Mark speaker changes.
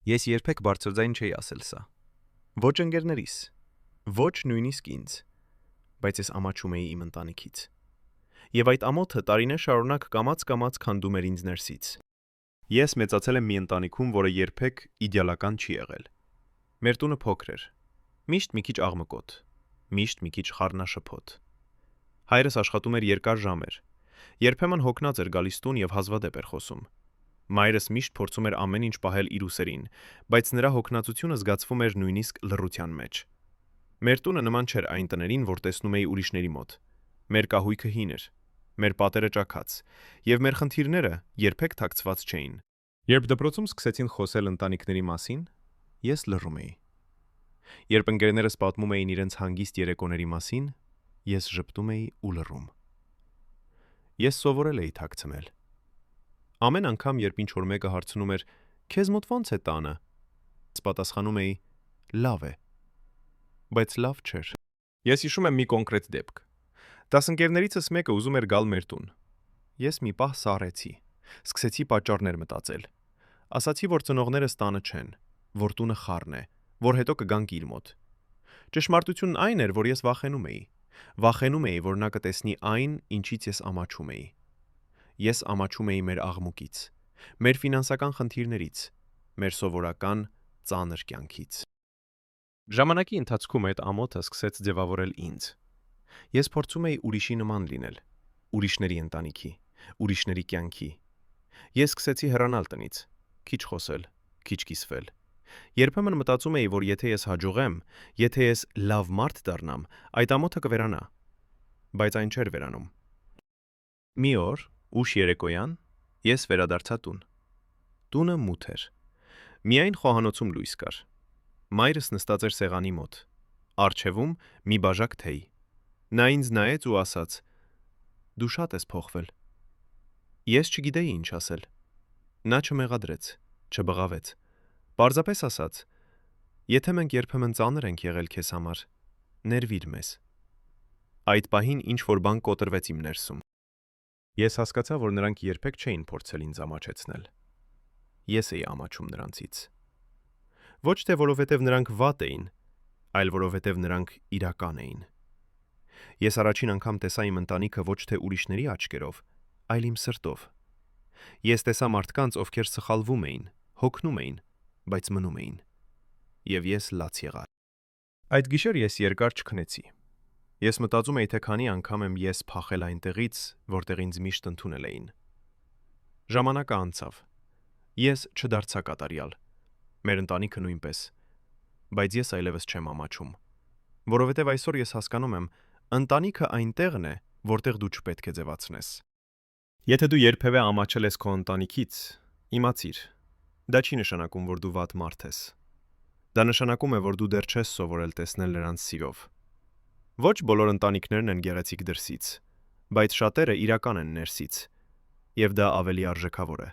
Speaker 1: Ես երբեք բարձրաձայն չէի ասել սա։ Ոչ ընկերներիս, ոչ նույնիսկ ինձ, բայց ես ամաչում էի իմ ընտանիքից։ Եվ այդ ամոթը տարիներ շարունակ կամաց-կամաց քանդում էր ինձ ներսից։ Ես մեծացել եմ մի ընտանիքում, որը երբեք իդեալական չի եղել։ Մեր տունը փոքր էր, միշտ մի քիչ աղմկոտ, միշտ մի քիչ խառնաշփոթ։ Հայրս աշխատում էր երկար ժամեր, երբեմն հոգնած էր գալիս տուն եւ հազվադեպ էր խոսում։ Մայրս միշտ փորձում էր ամեն ինչ պահել իր ուսերին, բայց նրա հոգնածությունը զգացվում էր նույնիսկ լռության մեջ։ Մեր տունը նման չէր այն տներին, որ տեսնում էի ուրիշների մոտ։ Մեր կահույքը հին էր, մեր պատերը ճաքած, եւ մեր խնդիրները երբեք թաքցված չէին։ Երբ դպրոցում սկսեցին խոսել ընտանիքների մասին, ես լռում էի։ Երբ ընկերներս պատմում էին իրենց հանգիստ երեկոների մասին, ես ժպտում էի ու լռում։ Ես սովորել էի թաքցնել։ Ամեն անգամ, երբ ինչ-որ մեկը հարցնում էր. «Քեզ մոտ ո՞նց է տանը», ես պատասխանում էի. «Լավ է»։ Բայց լավ չէր։ Ես հիշում եմ մի կոնկրետ դեպք։ Դասընկերներիցս մեկը ուզում էր գալ մեր տուն։ Ես մի պահ սառեցի, սկսեցի պատճառներ մտածել։ Ասացի, որ ծնողներս տանը չեն, որ տունը խառն է, որ հետո կգանք իր մոտ։ Ճշմարտությունն այն էր, որ ես վախենում էի։ Վախենում էի, որ նա կտեսնի այն, ինչից ես ամաչում էի։ Ես ամաչում էի մեր աղմուկից, մեր ֆինանսական խնդիրներից, մեր սովորական ծանր կյանքից։ Ժամանակի ընթացքում այդ ամոթը սկսեց ձևավորել ինձ։ Ես փորձում էի ուրիշի նման լինել, ուրիշների ընտանիքի, ուրիշների կյանքի։ Ես սկսեցի հեռանալ տնից, քիչ խոսել, քիչ կիսվել։ Երբեմն մտածում էի, որ եթե ես հաջողեմ, եթե ես լավ մարդ դառնամ, այդ ամոթը կվերանա։ Բայց այն չէր վերանում։ Մի օր, ուշ երեկոյան, ես վերադարձա տուն։ Տունը մութ էր։ Միայն խոհանոցում լույս կար։ Մայրս նստած էր սեղանի մոտ։ Առջևում մի բաժակ թեյ։ Նա ինձ նայեց ու ասաց. «Դու շատ ես փոխվել»։ Ես չգիտեի ինչ ասել։ Նա չմեղադրեց, չբղավեց։ Պարզապես ասաց. «Եթե մենք երբեմն ծանր ենք եղել քեզ համար, ներվիր մեզ»։ Այդ պահին ինչ-որ բան կոտրվեց իմ ներսում։ Ես հասկացա, որ նրանք երբեք չէին փորձել ինձ ամաչեցնել։ Ես էի ամաչում նրանցից։ Ոչ թե որովհետև նրանք վատ էին, այլ որովհետև նրանք իրական էին։ Ես առաջին անգամ տեսա իմ ընտանիքը ոչ թե ուրիշների աչքերով, այլ իմ սրտով։ Ես տեսա մարդկանց, ովքեր սխալվում էին, հոգնում էին, բայց մնում էին։ Եվ ես լաց եղա։ Այդ գիշեր ես երկար չքնեցի։ Ես մտածում էի, թե քանի անգամ եմ ես փախել այնտեղից, որտեղ ինձ միշտ ընդունել էին։ Ժամանակը անցավ։ Ես չդարձա կատարյալ։ Մեր ընտանիքը նույնպես։ Բայց ես այլևս չեմ ամաչում։ Որովհետև այսօր ես հասկանում եմ, ընտանիքը այնտեղն է, որտեղ դու չպետք է ձևացնես։ Եթե դու երբևէ ամաչել ես քո ընտանիքից, իմացիր, դա չի նշանակում, որ դու վատ մարդ ես։ Դա նշանակում է, որ դու դեռ չես սովորել տեսնել նրանց սիրով։ Ոչ բոլոր ընտանիքներն են գեղեցիկ դրսից, բայց շատերը իրական են ներսից, եւ դա ավելի արժեքավոր է։